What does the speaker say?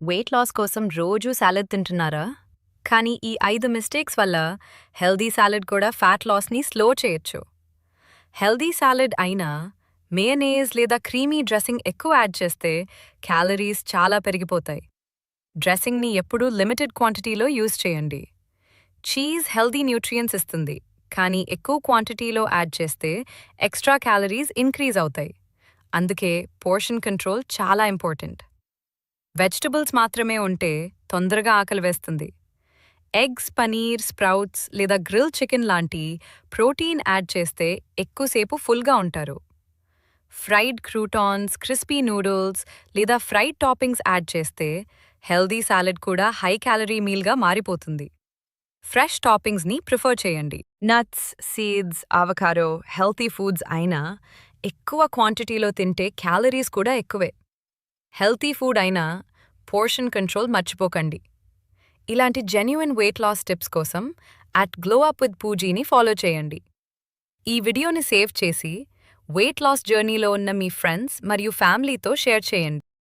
Weight loss కోసం రోజూ salad తింటున్నారా? కానీ ఈ 5 మిస్టేక్స్ వల్ల హెల్దీ సాలడ్ కూడా ఫ్యాట్ లాస్‌ని స్లో చేయొచ్చు. హెల్దీ సాలడ్ అయినా మేయనేజ్ లేదా క్రీమీ డ్రెస్సింగ్ ఎక్కువ యాడ్ చేస్తే క్యాలరీస్ చాలా పెరిగిపోతాయి. డ్రెస్సింగ్‌ని ఎప్పుడూ లిమిటెడ్ క్వాంటిటీలో యూజ్ చేయండి. చీజ్ హెల్దీ న్యూట్రియంట్స్ ఇస్తుంది, కానీ ఎక్కువ క్వాంటిటీలో యాడ్ చేస్తే ఎక్స్ట్రా క్యాలరీస్ ఇంక్రీజ్ అవుతాయి. అందుకే పోర్షన్ కంట్రోల్ చాలా ఇంపార్టెంట్. వెజిటబుల్స్ మాత్రమే ఉంటే తొందరగా ఆకలి వేస్తుంది. ఎగ్స్, పనీర్, స్ప్రౌట్స్ లేదా గ్రిల్ చికెన్ లాంటి ప్రోటీన్ యాడ్ చేస్తే ఎక్కువసేపు ఫుల్గా ఉంటారు. ఫ్రైడ్ క్రూటాన్స్, క్రిస్పీ నూడిల్స్ లేదా ఫ్రైడ్ టాపింగ్స్ యాడ్ చేస్తే హెల్దీ సాలడ్ కూడా హై క్యాలరీ మీల్గా మారిపోతుంది. ఫ్రెష్ టాపింగ్స్ని ప్రిఫర్ చేయండి. Nuts, seeds, avocado healthy foods అయినా ఎక్కువ క్వాంటిటీలో తింటే క్యాలరీస్ కూడా ఎక్కువే. హెల్తీ ఫుడ్ అయినా పోర్షన్ కంట్రోల్ మర్చిపోకండి. ఇలాంటి జెన్యూన్ వెయిట్ లాస్ టిప్స్ కోసం @glowupwithpoojiని ఫాలో చేయండి. ఈ వీడియోని సేవ్ చేసి వెయిట్ లాస్ జర్నీలో ఉన్న మీ ఫ్రెండ్స్ మరియు ఫ్యామిలీతో షేర్ చేయండి.